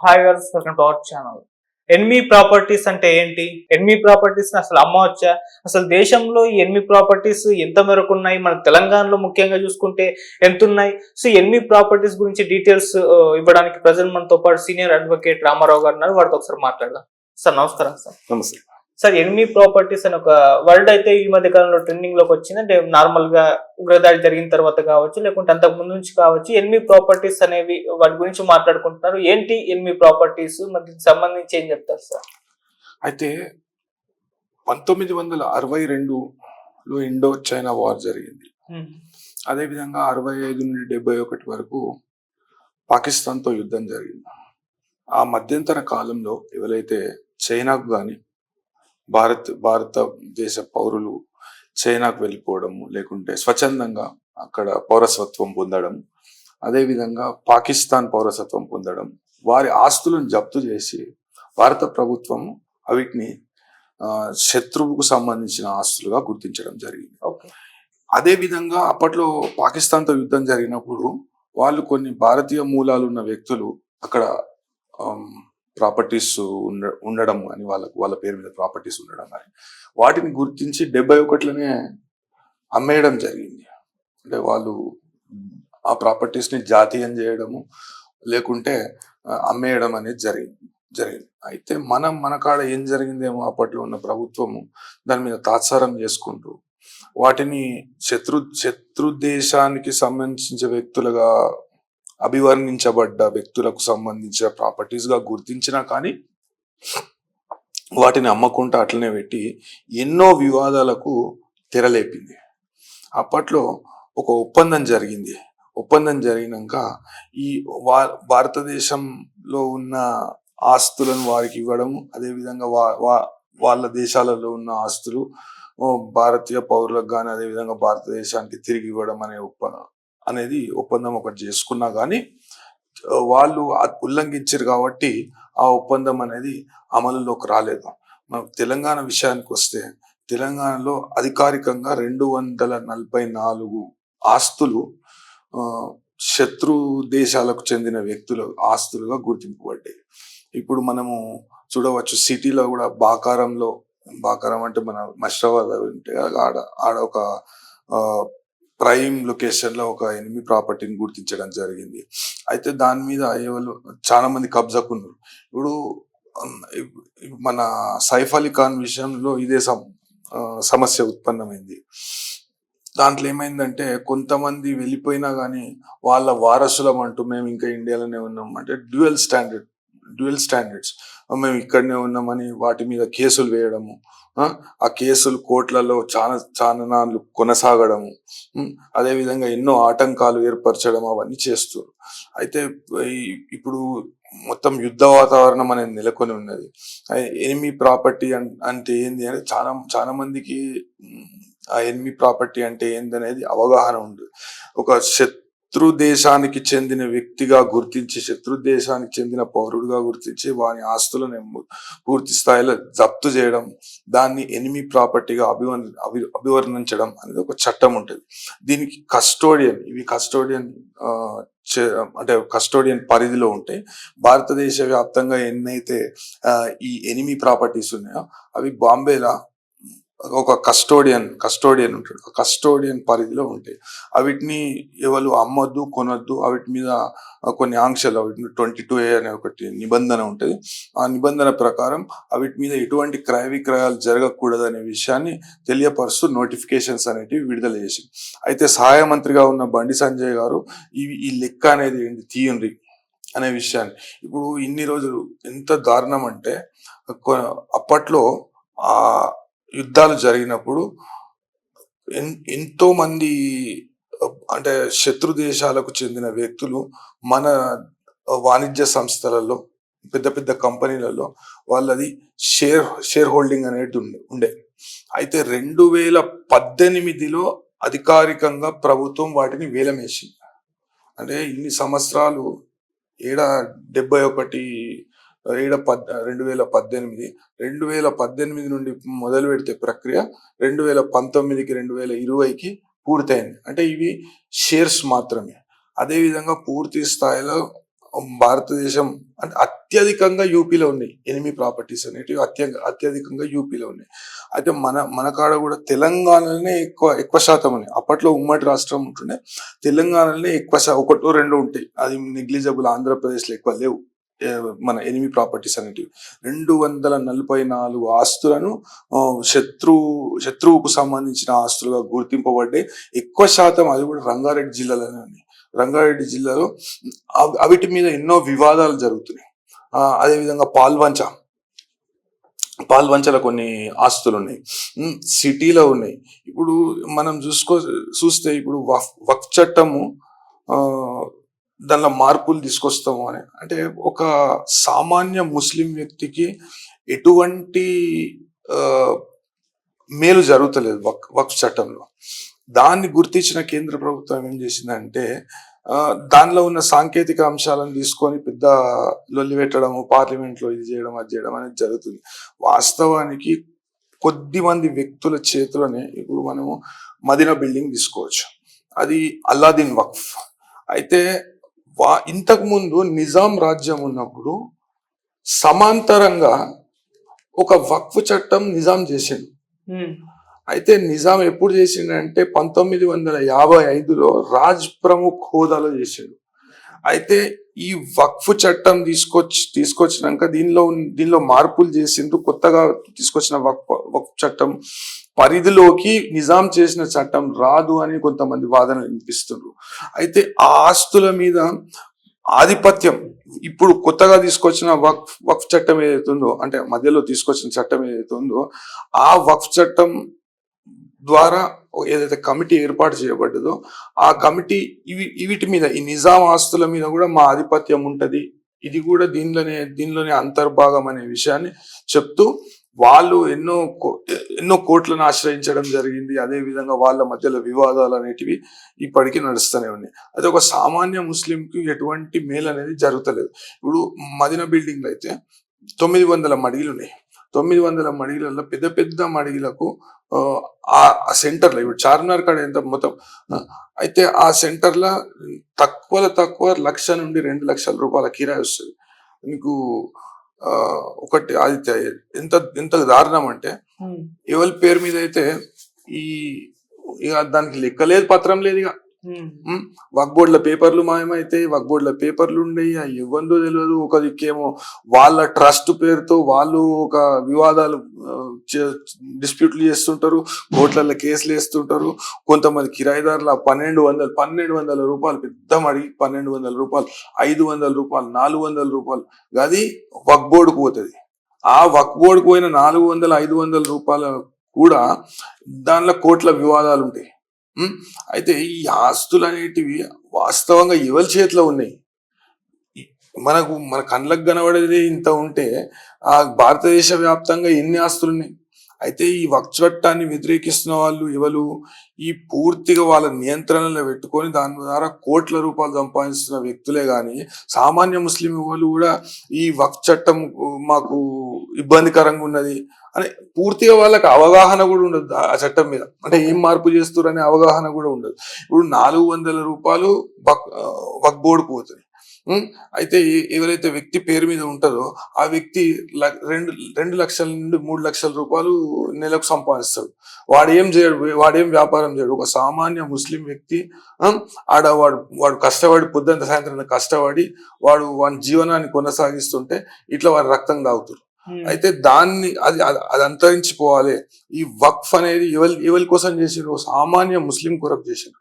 Hi girls, welcome to our channel. Enemy properties అంటే ఏంటి? Enemy properties అసలు అమ్మవచ్చా? అసలు దేశంలో ఈ ఎన్మి ప్రాపర్టీస్ ఎంత మేరకు ఉన్నాయి? మన తెలంగాణలో ముఖ్యంగా చూసుకుంటే ఎంత ఉన్నాయి? సో ఎన్మి ప్రాపర్టీస్ గురించి డీటెయిల్స్ ఇవ్వడానికి ప్రజెంట్ మనతో పాటు సీనియర్ అడ్వకేట్ రామారావు గారు ఉన్నారు. వారితో ఒకసారి మాట్లాడదాం. సార్ నమస్కారం సార్. నమస్తే సార్, ఎన్మి ప్రాపర్టీస్ అని ఒక వర్డ్ అయితే ఈ మధ్య కాలంలో ట్రెండింగ్ లోకి వచ్చింది. అంటే నార్మల్ గా ఉగ్రదాడి జరిగిన తర్వాత కావచ్చు, లేకుంటే అంతకు ముందు నుంచి కావచ్చు, ఎన్మి ప్రాపర్టీస్ అనేవి వాటి గురించి మాట్లాడుకుంటున్నారు. ఏంటి ఎన్మి ప్రాపర్టీస్, మరి దీనికి సంబంధించి ఏం చెప్తారు సార్? అయితే 1962లో ఇండో చైనా వార్ జరిగింది. అదేవిధంగా 65 నుండి 71 వరకు పాకిస్తాన్తో యుద్ధం జరిగింది. ఆ మధ్యంతర కాలంలో ఎవరైతే చైనాకు కానీ భారతదేశ పౌరులు చైనాకు వెళ్ళిపోవడము, లేకుంటే స్వచ్ఛందంగా అక్కడ పౌరసత్వం పొందడం, అదేవిధంగా పాకిస్తాన్ పౌరసత్వం పొందడం, వారి ఆస్తులను జప్తు చేసి భారత ప్రభుత్వం వీటిని శత్రువుకు సంబంధించిన ఆస్తులుగా గుర్తించడం జరిగింది. అదేవిధంగా అప్పట్లో పాకిస్తాన్తో యుద్ధం జరిగినప్పుడు వాళ్ళు కొన్ని భారతీయ మూలాలు ఉన్న వ్యక్తులు అక్కడ ప్రాపర్టీస్ ఉండడం కానీ వాళ్ళ పేరు మీద ప్రాపర్టీస్ ఉండడం కానీ వాటిని గుర్తించి 71లోనే అమ్మేయడం జరిగింది. అంటే వాళ్ళు ఆ ప్రాపర్టీస్ని జాతీయం చేయడము, లేకుంటే అమ్మేయడం అనేది జరిగింది. అయితే మన కాడ ఏం జరిగిందేమో అప్పట్లో ఉన్న ప్రభుత్వము దాని మీద తాత్సారం చేసుకుంటూ వాటిని శత్రు దేశానికి సంబంధించిన వ్యక్తులుగా అభివర్ణించబడ్డ వ్యక్తులకు సంబంధించిన ప్రాపర్టీస్ గా గుర్తించినా కానీ వాటిని అమ్మకుండా అట్లనే పెట్టి ఎన్నో వివాదాలకు తెరలేపింది. అప్పట్లో ఒక ఒప్పందం జరిగినాక ఈ భారతదేశంలో ఉన్న ఆస్తులను వారికి ఇవ్వడం, అదేవిధంగా వాళ్ళ దేశాలలో ఉన్న ఆస్తులు భారతీయ పౌరులకు కానీ అదేవిధంగా భారతదేశానికి తిరిగి ఇవ్వడం అనేది ఒప్పందం ఒకటి చేసుకున్నా కానీ వాళ్ళు ఉల్లంఘించారు కాబట్టి ఆ ఒప్పందం అనేది అమలులోకి రాలేదు. మనకు తెలంగాణ విషయానికి వస్తే తెలంగాణలో అధికారికంగా 244 ఆస్తులు శత్రు దేశాలకు చెందిన వ్యక్తుల ఆస్తులుగా గుర్తింపబడ్డాయి. ఇప్పుడు మనము చూడవచ్చు, సిటీలో కూడా బాకారం అంటే మన మష్రాబాద్ ఉంటే ఆడ ఒక ప్రైమ్ లొకేషన్ లో ఒక ఎనిమి ప్రాపర్టీని గుర్తించడం జరిగింది. అయితే దాని మీద చాలా మంది కబ్జాకున్నారు. ఇప్పుడు మన సైఫ్ అలీ ఖాన్ విషయంలో ఇదే సమస్య ఉత్పన్నమైంది. దాంట్లో ఏమైందంటే కొంతమంది వెళ్ళిపోయినా కానీ వాళ్ళ వారసులం అంటూ మేము ఇంకా ఇండియాలోనే ఉన్నాం అంటే డ్యూయల్ స్టాండర్డ్స్ మేము ఇక్కడనే ఉన్నామని వాటి మీద కేసులు వేయడము, ఆ కేసులు కోర్టులలో చాలా కొనసాగడము, అదేవిధంగా ఎన్నో ఆటంకాలు ఏర్పరచడం అవన్నీ చేస్తారు. అయితే ఇప్పుడు మొత్తం యుద్ధ వాతావరణం అనేది నెలకొని ఉన్నది. ఎనిమి ప్రాపర్టీ అంటే ఏంది అని చాలా మందికి ఆ ఎనిమి ప్రాపర్టీ అంటే ఏంది అనేది అవగాహన ఉంది. ఒక శత్రు దేశానికి చెందిన వ్యక్తిగా గుర్తించి, శత్రు దేశానికి చెందిన పౌరుడిగా గుర్తించి వారి ఆస్తులను పూర్తి స్థాయిలో జప్తు చేయడం, దాన్ని ఎనిమి ప్రాపర్టీగా అభివర్ణించడం అనేది ఒక చట్టం ఉంటుంది. దీనికి కస్టోడియన్ అంటే కస్టోడియన్ పరిధిలో ఉంటాయి. భారతదేశ వ్యాప్తంగా ఎన్నైతే ఈ ఎనిమి ప్రాపర్టీస్ ఉన్నాయో అవి బాంబేలో ఒక కస్టోడియన్ ఉంటాడు. కస్టోడియన్ పరిధిలో ఉంటాయి. వీటిని ఎవరు అమ్మొద్దు, కొనొద్దు, వీటి మీద కొన్ని ఆంక్షలు, వీటిని 22A అనే ఒకటి నిబంధన ఉంటుంది. ఆ నిబంధన ప్రకారం వీటి మీద ఎటువంటి క్రయ విక్రయాలు జరగకూడదు అనే విషయాన్ని తెలియపరుస్తూ నోటిఫికేషన్స్ అనేటివి విడుదల చేసింది. అయితే సహాయ మంత్రిగా ఉన్న బండి సంజయ్ గారు ఈ లెక్క అనేది ఏంటి తీయండి అనే విషయాన్ని, ఇప్పుడు ఇన్ని రోజులు ఎంత దారుణం అంటే అప్పట్లో ఆ యుద్ధాలు జరిగినప్పుడు ఎంతో మంది అంటే శత్రు దేశాలకు చెందిన వ్యక్తులు మన వాణిజ్య సంస్థలలో, పెద్ద పెద్ద కంపెనీలలో వాళ్ళది షేర్ హోల్డింగ్ అనేది ఉండే. అయితే 2018లో అధికారికంగా ప్రభుత్వం వాటిని వేలమేసింది. అంటే ఇన్ని సంవత్సరాలు 2018 నుండి మొదలు పెడితే ప్రక్రియ 2019కి 2020కి పూర్తయింది. అంటే ఇవి షేర్స్ మాత్రమే. అదేవిధంగా పూర్తి స్థాయిలో భారతదేశం అంటే అత్యధికంగా యూపీలో ఉన్నాయి. ఎనిమి ప్రాపర్టీస్ అనేటివి అత్యధికంగా యూపీలో ఉన్నాయి. అయితే మన కాడ కూడా తెలంగాణలోనే ఎక్కువ శాతం ఉన్నాయి. అప్పట్లో ఉమ్మడి రాష్ట్రం ఉంటుండే, తెలంగాణలోనే ఒకటో రెండో ఉంటాయి. అది నెగ్లిజబుల్. ఆంధ్రప్రదేశ్లో ఎక్కువ లేవు మన ఎనిమి ప్రాపర్టీస్ అనేటివి. 244 ఆస్తులను శత్రువుకు సంబంధించిన ఆస్తులుగా గుర్తింపబడ్డాయి. ఎక్కువ శాతం అది కూడా రంగారెడ్డి జిల్లాలోనే ఉన్నాయి. రంగారెడ్డి జిల్లాలో అవిటి మీద ఎన్నో వివాదాలు జరుగుతున్నాయి. అదేవిధంగా పాల్వంచలో కొన్ని ఆస్తులు ఉన్నాయి, సిటీలో ఉన్నాయి. ఇప్పుడు మనం చూస్తే ఇప్పుడు వక్ఫ్ చట్టము దానిలో మార్పులు తీసుకొస్తాము అని అంటే ఒక సామాన్య ముస్లిం వ్యక్తికి ఎటువంటి మేలు జరుగుతలేదు వక్ఫ్ చట్టంలో. దాన్ని గుర్తించిన కేంద్ర ప్రభుత్వం ఏం చేసిందంటే దానిలో ఉన్న సాంకేతిక అంశాలను తీసుకొని పెద్ద లొల్లి పెట్టడము, పార్లమెంట్లో ఇది చేయడం అది చేయడం అనేది జరుగుతుంది. వాస్తవానికి కొద్ది మంది వ్యక్తుల చేతిలోనే ఇప్పుడు మనము మదీనా బిల్డింగ్ తీసుకోవచ్చు. అది అల్లాదీన్ వక్ఫ్. అయితే ఇంతకు ముందు నిజాం రాజ్యం ఉన్నప్పుడు సమాంతరంగా ఒక వక్ఫ్ చట్టం నిజాం చేసిండు. అయితే నిజాం ఎప్పుడు చేసిండంటే 1955లో రాజ్ ప్రముఖ్ హోదాలో చేసిండు. అయితే ఈ వక్ఫ్ చట్టం తీసుకొచ్చినాక దీనిలో మార్పులు చేసిండ్రు. కొత్తగా తీసుకొచ్చిన వక్ఫ్ చట్టం పరిధిలోకి నిజాం చేసిన చట్టం రాదు అని కొంతమంది వాదన వినిపిస్తున్నారు. అయితే ఆ ఆస్తుల మీద ఆధిపత్యం ఇప్పుడు కొత్తగా తీసుకొచ్చిన వక్ఫ్ చట్టం ఏదైతే ఉందో, అంటే మధ్యలో తీసుకొచ్చిన చట్టం ఏదైతే ఉందో, ఆ వక్ఫ్ చట్టం ద్వారా ఏదైతే కమిటీ ఏర్పాటు చేయబడ్డదో ఆ కమిటీ వీటి మీద, ఈ నిజాం ఆస్తుల మీద కూడా మా ఆధిపత్యం ఉంటది, ఇది కూడా దీనిలోనే అంతర్భాగం అనే విషయాన్ని చెప్తూ వాళ్ళు ఎన్నో కోర్టులను ఆశ్రయించడం జరిగింది. అదే విధంగా వాళ్ళ మధ్యలో వివాదాలు అనేటివి ఇప్పటికీ నడుస్తూనే ఉన్నాయి. అదే ఒక సామాన్య ముస్లింకి ఎటువంటి మేలు అనేది జరుగుతలేదు. ఇప్పుడు మదీనా బిల్డింగ్ లో అయితే 900 మడిగలు ఉన్నాయి. 900 మడిగలలో పెద్ద పెద్ద మడిగలకు ఆ సెంటర్లో ఇప్పుడు చార్మినార్ కాడ ఎంత మొత్తం, అయితే ఆ సెంటర్లో తక్కువ 1,00,000 నుండి 2,00,000 రూపాయల కిరాయి వస్తుంది. మీకు ఒకటి అది ఎంత దారుణం అంటే ఎవరి పేరు మీద అయితే ఇక దానికి లెక్క లేదు, పత్రం లేదు. ఇక వక్ బోర్డుల పేపర్లు మాయమైతే, వక్ బోర్డుల పేపర్లు ఉండయి, ఇవ్వందో తెలియదు. ఒక దిక్కేమో వాళ్ళ ట్రస్ట్ పేరుతో వాళ్ళు ఒక వివాదాలు డిస్ప్యూట్లు చేస్తుంటారు, కోర్టులలో కేసులు వేస్తుంటారు. కొంతమంది కిరాయిదారులు 1,200 రూపాయలు పెద్ద మడి, 1,200 రూపాయలు, 500 రూపాయలు, 400 రూపాయలు అది వక్ బోర్డుకు పోతుంది. ఆ వక్ బోర్డుకు పోయిన 400, 500 రూపాయలు కూడా దానిలో కోట్ల వివాదాలు ఉంటాయి. అయితే ఈ ఆస్తులు అనేటివి వాస్తవంగా ఎవరి చేతిలో ఉన్నాయి? మన కళ్ళకు కనబడేది ఇంత ఉంటే ఆ భారతదేశ వ్యాప్తంగా ఎన్ని ఆస్తులు ఉన్నాయి? అయితే ఈ వక్ఫ్ చట్టాన్ని వ్యతిరేకిస్తున్న వాళ్ళు ఎవరు? ఈ పూర్తిగా వాళ్ళ నియంత్రణలో పెట్టుకొని దాని ద్వారా కోట్ల రూపాయలు సంపాదిస్తున్న వ్యక్తులే గాని సామాన్య ముస్లిం వాళ్ళు కూడా ఈ వక్ఫ్ చట్టం మాకు ఇబ్బందికరంగా ఉన్నది అని పూర్తిగా వాళ్ళకి అవగాహన కూడా ఉండదు. ఆ చట్టం మీద అంటే ఏం మార్పు చేస్తారు అనే అవగాహన కూడా ఉండదు. ఇప్పుడు 400 రూపాయలు వక్ఫ్ బోర్డుకు పోతుంది. అయితే ఎవరైతే వ్యక్తి పేరు మీద ఉంటుందో ఆ వ్యక్తి 2 లక్షల నుండి 3 లక్షల రూపాయలు నెలకు సంపాదిస్తాడు. వాడేం వ్యాపారం చేయడు. ఒక సామాన్య ముస్లిం వ్యక్తి వాడు కష్టపడి పొద్దున్న సాయంత్రం కష్టపడి వాడి జీవనాన్ని కొనసాగిస్తుంటే ఇట్లా వాడు రక్తం తాగుతారు. అయితే అది అంతరించిపోవాలి. ఈ వక్ఫ్ అనేది ఎవరి కోసం చేసిండ్రు? సామాన్య ముస్లిం కొరకు చేసిండ్రు.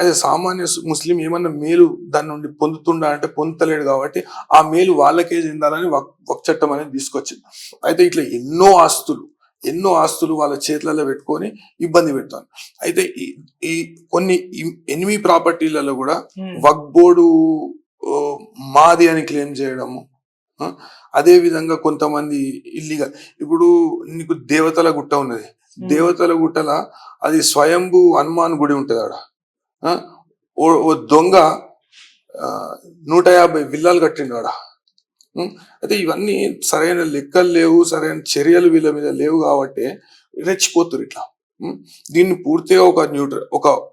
అదే సామాన్య ముస్లిం ఏమన్నా మేలు దాని నుండి పొందుతుండా అంటే పొందలేడు. కాబట్టి ఆ మేలు వాళ్ళకే చెందాలని వక్ఫ్ చట్టం అనేది తీసుకొచ్చింది. అయితే ఇట్లా ఎన్నో ఆస్తులు వాళ్ళ చేతులలో పెట్టుకొని ఇబ్బంది పెడతాను. అయితే ఈ కొన్ని 8 ప్రాపర్టీలలో కూడా వక్ఫ్ బోర్డు మాది అని క్లెయిమ్ చేయడము, అదే విధంగా కొంతమంది ఇల్లీగల్. ఇప్పుడు నీకు దేవతల గుట్ట ఉన్నది. దేవతల గుట్టల అది స్వయంభూ హనుమాన్ గుడి ఉంటది. ఆడ ఓ దొంగ 150 విల్లాలు కట్టిండు ఆడ. అయితే ఇవన్నీ సరైన లెక్కలు లేవు, సరైన చర్యలు వీళ్ళ మీద లేవు కాబట్టి రెచ్చిపోతున్నారు ఇట్లా. దీన్ని పూర్తిగా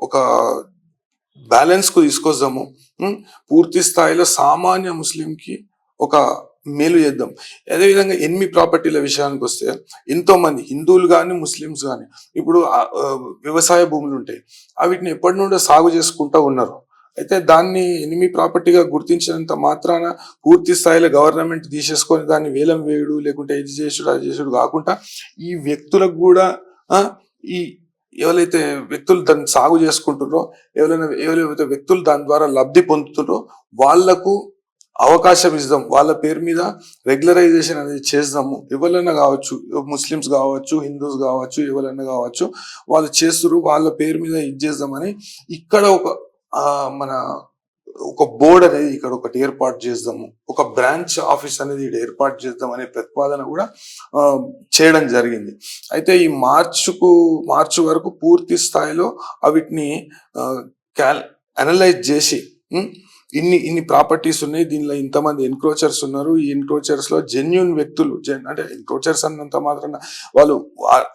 ఒక బ్యాలెన్స్ కు తీసుకొద్దాము. పూర్తి స్థాయిలో సామాన్య ముస్లింకి ఒక మేలు చేద్దాం. అదేవిధంగా ఎనిమి ప్రాపర్టీల విషయానికి వస్తే ఎంతో మంది హిందువులు కానీ ముస్లిమ్స్ కానీ ఇప్పుడు వ్యవసాయ భూములు ఉంటాయి, వీటిని ఎప్పటి నుండో సాగు చేసుకుంటూ ఉన్నారు. అయితే దాన్ని ఎనిమి ప్రాపర్టీగా గుర్తించినంత మాత్రాన పూర్తి స్థాయిలో గవర్నమెంట్ తీసేసుకొని దాన్ని వేలం వేయడు, లేకుంటే ఇది చేసుడు అది చేసుడు కాకుండా ఈ వ్యక్తులకు కూడా ఈ ఎవరైతే వ్యక్తులు దాన్ని సాగు చేసుకుంటున్నారో, ఎవరైతే వ్యక్తులు దాని ద్వారా లబ్ధి పొందుతున్నారో వాళ్లకు అవకాశం ఇద్దాం, వాళ్ళ పేరు మీద రెగ్యులరైజేషన్ అనేది చేద్దాము. ఎవరైనా కావచ్చు, ముస్లిమ్స్ కావచ్చు, హిందూస్ కావచ్చు, ఎవరైనా కావచ్చు, వాళ్ళు చేస్తున్నారు, వాళ్ళ పేరు మీద ఇది చేద్దామని ఇక్కడ మన ఒక బోర్డు అనేది ఇక్కడ ఒకటి ఏర్పాటు చేద్దాము, ఒక బ్రాంచ్ ఆఫీస్ అనేది ఇక్కడ ఏర్పాటు చేద్దాం అనే ప్రతిపాదన కూడా చేయడం జరిగింది. అయితే ఈ మార్చు వరకు పూర్తి స్థాయిలో వీటిని అనలైజ్ చేసి ఇన్ని ప్రాపర్టీస్ ఉన్నాయి, దీనిలో ఇంతమంది ఎన్క్రోచర్స్ ఉన్నారు, ఈ ఎన్క్రోచర్స్ లో జెన్యున్ వ్యక్తులు, అంటే ఎన్క్రోచర్స్ అన్నంత మాత్రాన వాళ్ళు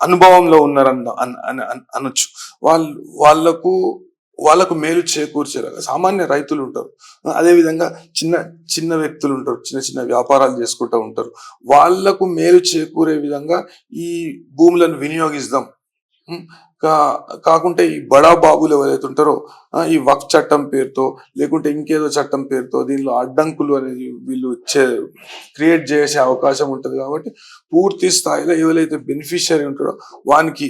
అనుభవంలో ఉన్నారన్న అనొచ్చు, వాళ్ళకు మేలు చేకూర్చేలాగా సామాన్య రైతులు ఉంటారు, అదేవిధంగా చిన్న వ్యక్తులు ఉంటారు, చిన్న వ్యాపారాలు చేసుకుంటూ ఉంటారు, వాళ్లకు మేలు చేకూరే విధంగా ఈ భూములను వినియోగిస్తాం. కాకుంటే ఈ బడా బాబులు ఎవరైతే ఉంటారో ఈ వక్ఫ్ చట్టం పేరుతో లేకుంటే ఇంకేదో చట్టం పేరుతో దీనిలో అడ్డంకులు అనేది వీళ్ళు క్రియేట్ చేసే అవకాశం ఉంటుంది. కాబట్టి పూర్తి స్థాయిలో ఎవరైతే బెనిఫిషియరీ ఉంటాడో వానికి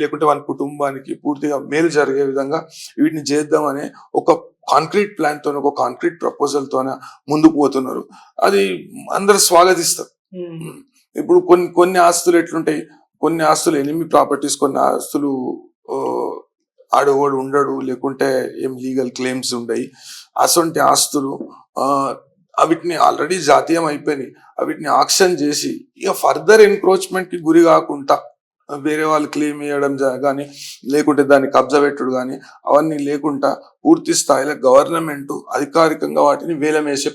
లేకుంటే వాని కుటుంబానికి పూర్తిగా మేలు జరిగే విధంగా వీటిని చేద్దామనే ఒక కాంక్రీట్ ప్లాన్ తోనే, ఒక కాంక్రీట్ ప్రపోజల్ తోనే ముందుకు పోతున్నారు. అది అందరు స్వాగతిస్తారు. ఇప్పుడు కొన్ని ఆస్తులు ఎట్లుంటాయి, కొన్ని ఆస్తులు ఎనిమి ప్రాపర్టీస్, కొన్ని ఆస్తులు ఆడోవాడు ఉండడు, లేకుంటే ఏం లీగల్ క్లెయిమ్స్ ఉండయి. అసొంటి ఆస్తులు వీటిని ఆల్రెడీ జాతీయం అయిపోయినాయి, వీటిని ఆక్షన్ చేసి ఇక ఫర్దర్ ఎన్క్రోచ్మెంట్ కి గురి కాకుండా వేరే వాళ్ళు క్లెయిమ్ చేయడం కానీ లేకుంటే దాన్ని కబ్జా పెట్టుడు కానీ అవన్నీ లేకుండా పూర్తి స్థాయిలో గవర్నమెంట్ అధికారికంగా వాటిని వేలం వేసే